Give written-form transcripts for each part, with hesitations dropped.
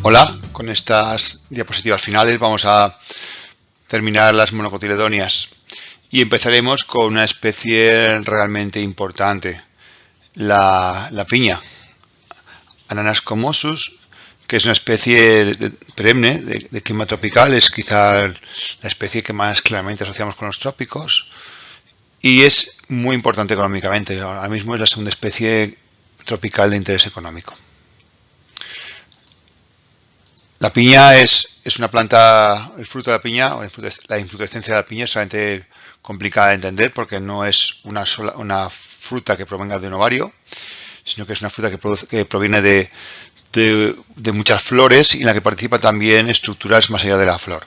Hola, con estas diapositivas finales vamos a terminar las monocotiledonias y empezaremos con una especie realmente importante, la piña, Ananas commosus, que es una especie perenne de clima tropical, es quizá la especie que más claramente asociamos con los trópicos y es muy importante económicamente. Ahora mismo es la segunda especie tropical de interés económico. La piña es una planta, el fruto de la piña, la inflorescencia de la piña es realmente complicada de entender porque no es una fruta que provenga de un ovario, sino que es una fruta que proviene de muchas flores y en la que participan también estructuras más allá de la flor.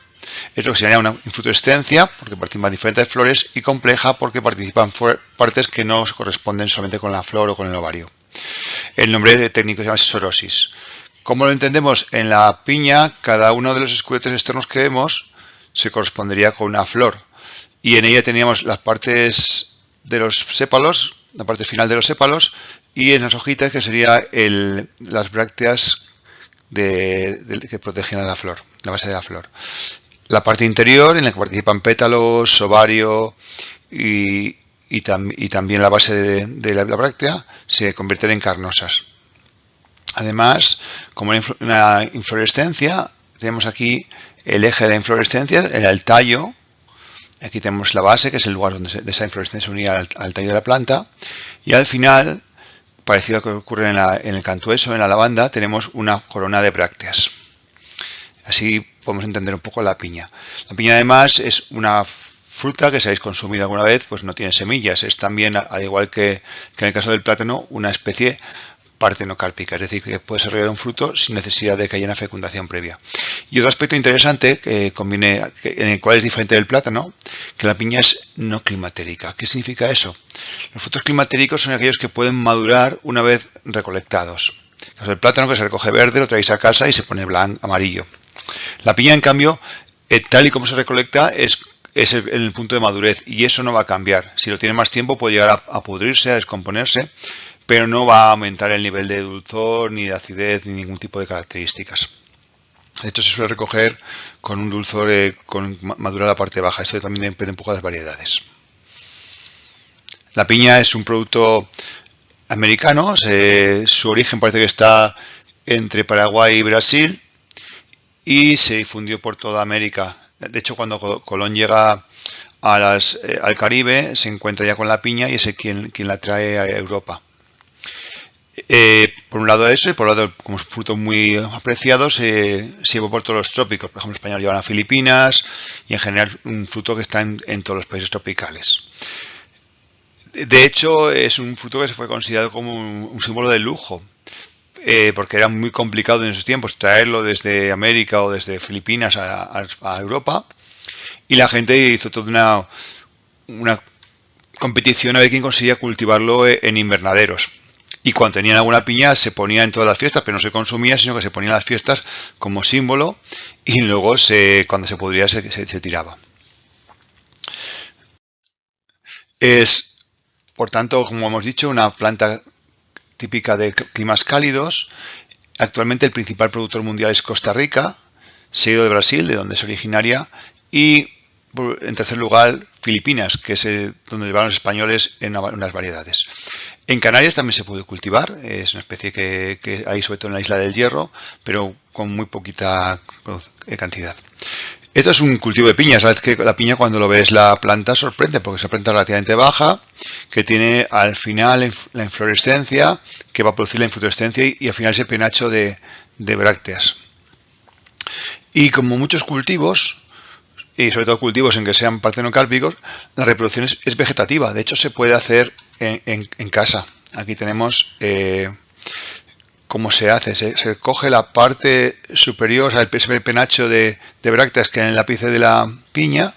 Es lo que se llama una inflorescencia porque participan diferentes flores y compleja porque participan partes que no se corresponden solamente con la flor o con el ovario. El nombre técnico se llama sorosis. ¿Cómo lo entendemos? En la piña, cada uno de los escudetes externos que vemos se correspondería con una flor. Y en ella teníamos las partes de los sépalos, la parte final de los sépalos, y en las hojitas que serían las brácteas que protegen a la flor, la base de la flor. La parte interior, en la que participan pétalos, ovario y también la base de la bráctea, se convierten en carnosas. Además, como una inflorescencia, tenemos aquí el eje de la inflorescencia, el tallo. Aquí tenemos la base, que es el lugar donde esa inflorescencia se unía al tallo de la planta. Y al final, parecido a lo que ocurre en el cantueso, en la lavanda, tenemos una corona de brácteas. Así podemos entender un poco la piña. La piña, además, es una fruta que si habéis consumido alguna vez, pues no tiene semillas. Es también, al igual que en el caso del plátano, una especie partenocárpica, es decir, que puede desarrollar un fruto sin necesidad de que haya una fecundación previa. Y otro aspecto interesante en el cual es diferente del plátano, que la piña es no climatérica. ¿Qué significa eso? Los frutos climatéricos son aquellos que pueden madurar una vez recolectados. El plátano, que se recoge verde, lo traéis a casa y se pone amarillo. La piña, en cambio, tal y como se recolecta, es el punto de madurez y eso no va a cambiar. Si lo tiene más tiempo puede llegar a pudrirse, a descomponerse, pero no va a aumentar el nivel de dulzor, ni de acidez, ni ningún tipo de características. De hecho, se suele recoger con un dulzor con madura la parte baja. Esto también depende un poco de las variedades. La piña es un producto americano. Su origen parece que está entre Paraguay y Brasil y se difundió por toda América. De hecho, cuando Colón llega al Caribe, se encuentra ya con la piña y es quien la trae a Europa. Por un lado eso, y por otro lado, como es un fruto muy apreciado, se lleva por todos los trópicos. Por ejemplo, los españoles llevan a Filipinas y en general un fruto que está en todos los países tropicales. De hecho, es un fruto que se fue considerado como un símbolo de lujo, porque era muy complicado en esos tiempos traerlo desde América o desde Filipinas a Europa, y la gente hizo toda una competición a ver quién conseguía cultivarlo en invernaderos. Y cuando tenían alguna piña se ponía en todas las fiestas, pero no se consumía, sino que se ponía en las fiestas como símbolo y luego cuando se pudría se tiraba. Es, por tanto, como hemos dicho, una planta típica de climas cálidos. Actualmente el principal productor mundial es Costa Rica, seguido de Brasil, de donde es originaria, y en tercer lugar Filipinas, que es donde llevan los españoles en unas variedades. En Canarias también se puede cultivar, es una especie que hay sobre todo en la isla del Hierro, pero con muy poquita cantidad. Esto es un cultivo de piña. Sabes que la piña, cuando lo ves la planta, sorprende porque es una planta relativamente baja, que tiene al final la inflorescencia, que va a producir la inflorescencia y al final ese penacho de brácteas. Y como muchos cultivos, y sobre todo cultivos en que sean partenocárpicos, la reproducción es vegetativa. De hecho, se puede hacer en casa. Aquí tenemos cómo se hace. Se coge la parte superior, o sea, el penacho de brácteas que hay en el ápice de la piña,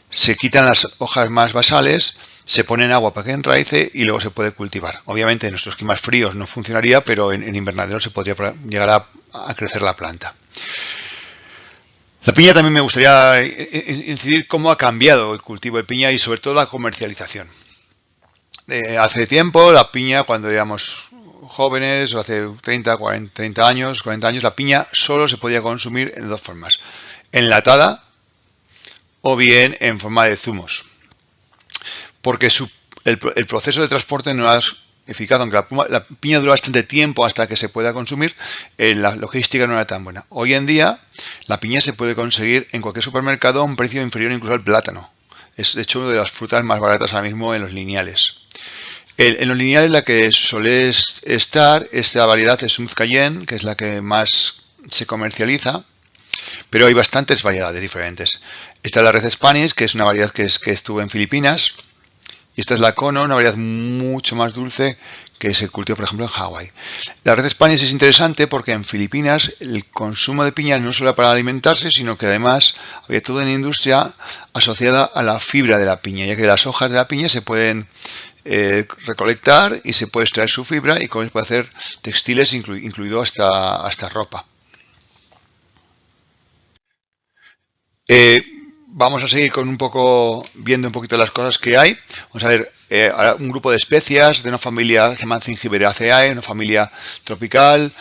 se quitan las hojas más basales, se pone en agua para que enraice y luego se puede cultivar. Obviamente en nuestros climas fríos no funcionaría, pero en invernadero se podría llegar a crecer la planta. La piña también me gustaría incidir cómo ha cambiado el cultivo de piña y sobre todo la comercialización. Hace tiempo la piña, cuando éramos jóvenes, o hace 30 años, 40 años, la piña solo se podía consumir en dos formas: enlatada o bien en forma de zumos. Porque el proceso de transporte no era eficaz, aunque la piña dura bastante tiempo hasta que se pueda consumir, la logística no era tan buena. Hoy en día, la piña se puede conseguir en cualquier supermercado a un precio inferior incluso al plátano. Es de hecho una de las frutas más baratas ahora mismo en los lineales. En los lineales la que suele estar esta variedad es Smooth Cayenne, que es la que más se comercializa, pero hay bastantes variedades diferentes. Esta es la Red Spanish, que es una variedad que estuvo en Filipinas. Y esta es la Kono, una variedad mucho más dulce que se cultiva, por ejemplo, en Hawái. La Red Spanish es interesante porque en Filipinas el consumo de piña no solo para alimentarse, sino que además había toda una industria asociada a la fibra de la piña, ya que las hojas de la piña se pueden recolectar y se puede extraer su fibra y con eso puede hacer textiles, incluido hasta ropa. Vamos a seguir viendo un poquito las cosas que hay. Vamos a ver un grupo de especias de una familia que se llama Zingiberaceae, una familia tropical,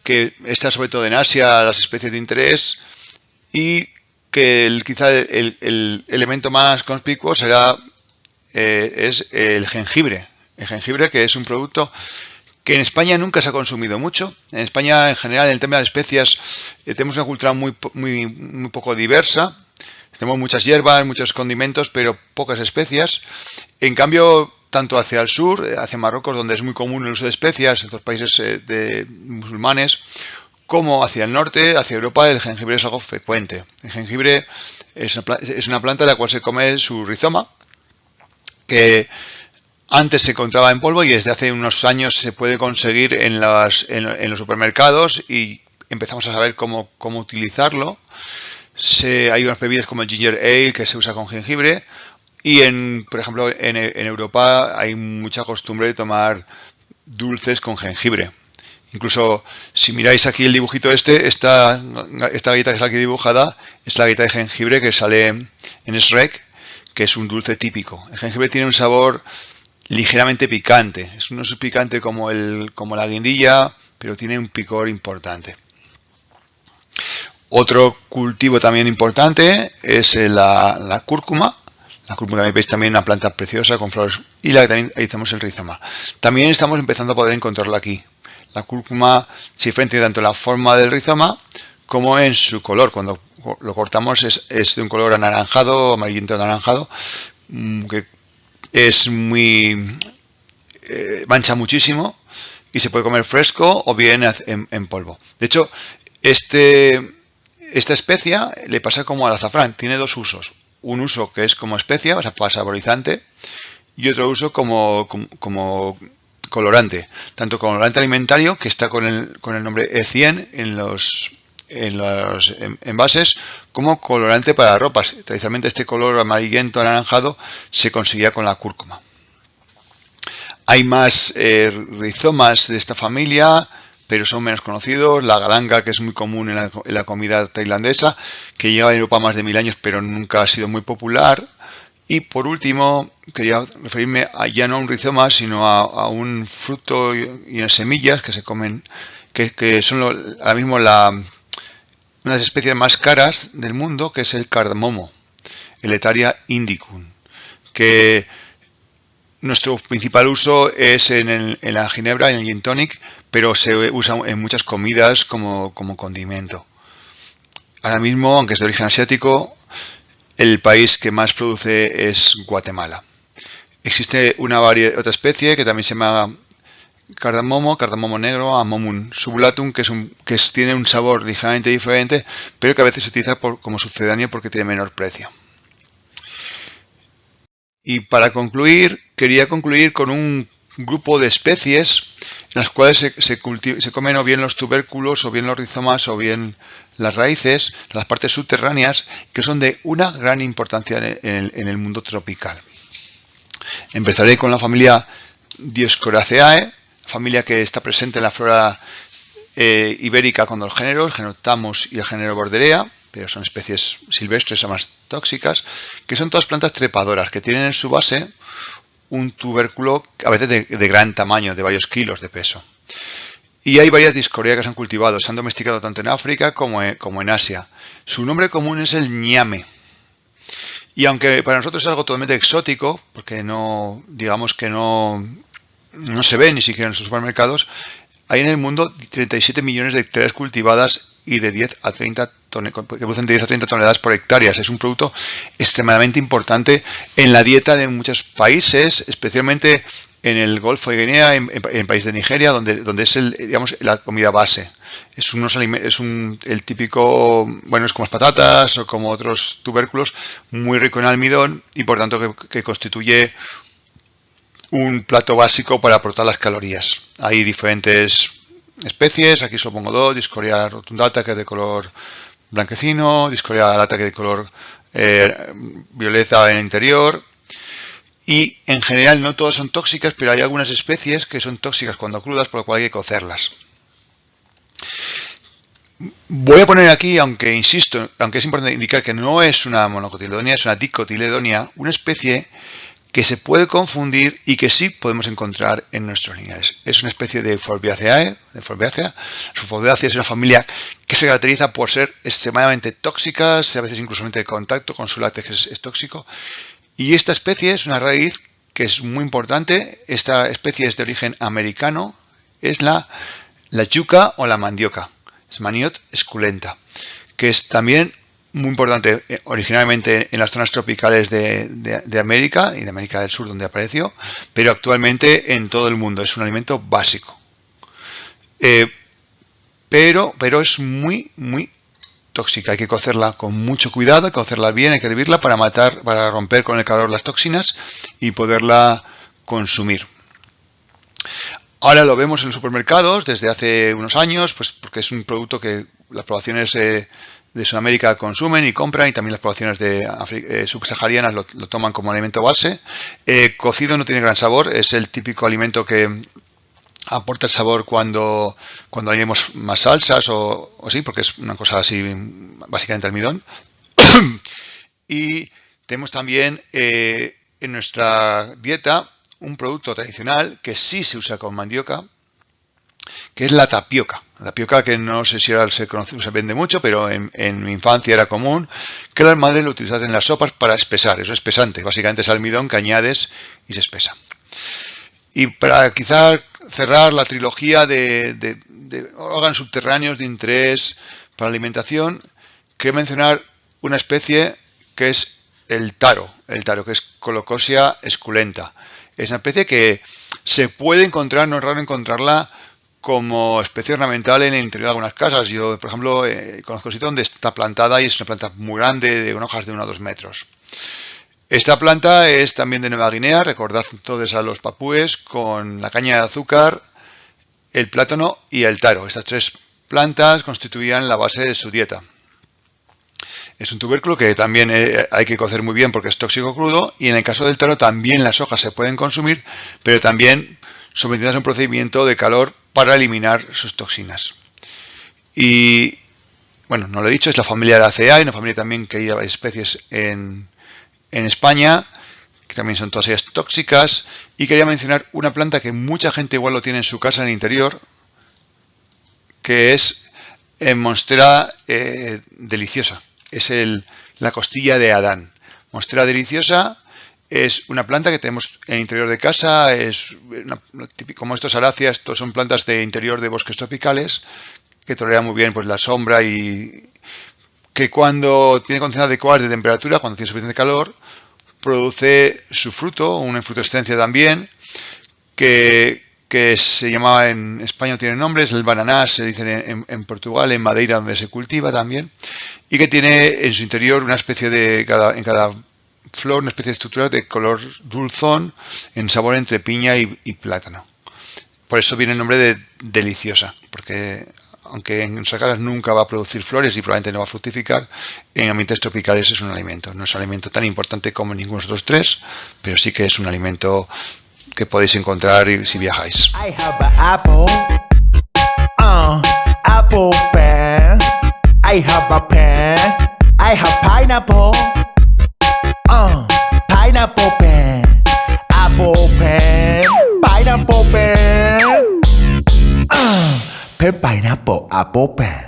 que está sobre todo en Asia, las especies de interés, y que quizá el elemento más conspicuo es el jengibre. El jengibre, que es un producto que en España nunca se ha consumido mucho. En España, en general, en el tema de especias, tenemos una cultura muy poco diversa. Tenemos muchas hierbas, muchos condimentos, pero pocas especias. En cambio, tanto hacia el sur, hacia Marruecos, donde es muy común el uso de especias, en otros países de musulmanes, como hacia el norte, hacia Europa, el jengibre es algo frecuente. El jengibre es una planta de la cual se come su rizoma, que antes se encontraba en polvo y desde hace unos años se puede conseguir en los supermercados y empezamos a saber cómo utilizarlo. Hay unas bebidas como el ginger ale que se usa con jengibre y por ejemplo en Europa hay mucha costumbre de tomar dulces con jengibre. Incluso si miráis aquí el dibujito esta galleta que está aquí dibujada es la galleta de jengibre que sale en Shrek, que es un dulce típico. El jengibre tiene un sabor ligeramente picante, no es picante como la guindilla, pero tiene un picor importante. Otro cultivo también importante es la cúrcuma. La cúrcuma también veis también una planta preciosa con flores y también ahí tenemos el rizoma. También estamos empezando a poder encontrarla aquí. La cúrcuma se diferencia tanto en la forma del rizoma como en su color. Cuando lo cortamos es de un color anaranjado, amarillento anaranjado, que es mancha muchísimo y se puede comer fresco o bien en polvo. De hecho, esta especia le pasa como al azafrán, tiene dos usos. Un uso que es como especia, o sea, para saborizante, y otro uso como colorante. Tanto colorante alimentario, que está con el nombre E100 en los envases, como colorante para ropas. Tradicionalmente este color amarillento anaranjado se conseguía con la cúrcuma. Hay más rizomas de esta familia, pero son menos conocidos. La galanga, que es muy común en la comida tailandesa, que lleva en Europa más de 1000 años, pero nunca ha sido muy popular. Y por último, quería referirme ya no a un rizoma, sino a un fruto y unas semillas que se comen, que son ahora mismo una de las especies más caras del mundo, que es el cardamomo, el Etaria indicum, que nuestro principal uso es en la ginebra, en el gin tonic, pero se usa en muchas comidas como condimento. Ahora mismo, aunque es de origen asiático, el país que más produce es Guatemala. Existe otra especie que también se llama cardamomo negro, Amomum subulatum, que tiene un sabor ligeramente diferente, pero que a veces se utiliza como sucedáneo porque tiene menor precio. Y para concluir, quería concluir con un grupo de especies en las cuales se comen o bien los tubérculos, o bien los rizomas, o bien las raíces, las partes subterráneas, que son de una gran importancia en el mundo tropical. Empezaré con la familia Dioscoraceae, familia que está presente en la flora ibérica con dos géneros, el género Thamus y el género Borderea, pero son especies silvestres o más tóxicas, que son todas plantas trepadoras, que tienen en su base un tubérculo a veces de gran tamaño, de varios kilos de peso. Y hay varias Discorea que se han cultivado, se han domesticado tanto en África como en Asia. Su nombre común es el ñame. Y aunque para nosotros es algo totalmente exótico, porque no, digamos que no se ve ni siquiera en los supermercados, hay en el mundo 37 millones de hectáreas cultivadas y de 10 a 30 que producen de 10 a 30 toneladas por hectárea. Es un producto extremadamente importante en la dieta de muchos países, especialmente en el Golfo de Guinea, en el país de Nigeria, donde es digamos, la comida base. Es el típico, bueno, es como las patatas o como otros tubérculos, muy rico en almidón y por tanto que constituye un plato básico para aportar las calorías. Hay diferentes especies, aquí solo pongo dos: Discorea rotundata, que es de color blanquecino, Discorea alata, que es de color violeta en el interior. Y en general no todas son tóxicas, pero hay algunas especies que son tóxicas cuando crudas, por lo cual hay que cocerlas. Voy a poner aquí, aunque insisto, aunque es importante indicar que no es una monocotiledonia, es una dicotiledonia, una especie que se puede confundir y que sí podemos encontrar en nuestros lineales. Es una especie de Forbiaceae. Forbiaceae es una familia que se caracteriza por ser extremadamente tóxicas, a veces incluso el contacto con su látex es tóxico. Y esta especie es una raíz que es muy importante. Esta especie es de origen americano, es la yuca o la mandioca, es Maniote esculenta, que es también muy importante originalmente en las zonas tropicales de América y de América del Sur, donde apareció, pero actualmente en todo el mundo. Es un alimento básico. Pero es muy, muy tóxica. Hay que cocerla con mucho cuidado, hay que cocerla bien, hay que hervirla para romper con el calor las toxinas y poderla consumir. Ahora lo vemos en los supermercados desde hace unos años, pues porque es un producto que las poblaciones de Sudamérica consumen y compran, y también las poblaciones subsaharianas lo toman como alimento base. Cocido no tiene gran sabor, es el típico alimento que aporta el sabor cuando añadimos más salsas o sí, porque es una cosa así básicamente almidón. Y tenemos también en nuestra dieta un producto tradicional que sí se usa con mandioca, que es la tapioca. La tapioca, que no sé si ahora se vende mucho, pero en mi infancia era común que las madres lo utilizasen en las sopas para espesar. Eso es espesante, básicamente es almidón que añades y se espesa. Y para quizá cerrar la trilogía de órganos subterráneos de interés para la alimentación, quiero mencionar una especie que es el taro, que es Colocosia esculenta. Es una especie que se puede encontrar, no es raro encontrarla como especie ornamental en el interior de algunas casas. Yo, por ejemplo, conozco un sitio donde está plantada y es una planta muy grande, con hojas de 1 a 2 metros. Esta planta es también de Nueva Guinea, recordad todos a los papúes, con la caña de azúcar, el plátano y el taro. Estas tres plantas constituían la base de su dieta. Es un tubérculo que también hay que cocer muy bien porque es tóxico crudo, y en el caso del taro también las hojas se pueden consumir, pero también sometidas a un procedimiento de calor para eliminar sus toxinas. Y bueno, no lo he dicho, es la familia de la Acaceae, una familia también que hay varias especies en España, que también son todas ellas tóxicas. Y quería mencionar una planta que mucha gente igual lo tiene en su casa en el interior, que es Monstera deliciosa. Es la costilla de Adán. Monstera deliciosa es una planta que tenemos en el interior de casa. Es como estos aráceas, estos son plantas de interior de bosques tropicales que toleran muy bien pues la sombra, y que cuando tiene condiciones adecuadas de temperatura, cuando tiene suficiente calor, produce su fruto, una infructuescencia también, que se llama en España, tiene nombres, el bananá se dice en Portugal, en Madeira donde se cultiva también, y que tiene en su interior una especie en cada flor, una especie de estructura de color dulzón, en sabor entre piña y plátano. Por eso viene el nombre de deliciosa, porque aunque en nuestras casas nunca va a producir flores y probablemente no va a fructificar, en ambientes tropicales es un alimento. No es un alimento tan importante como ninguno de los otros tres, pero sí que es un alimento que podéis encontrar si viajáis. I have an apple, apple pen. I have a pen. I have pineapple, pineapple pen. Apple Pear, pineapple, apple pear.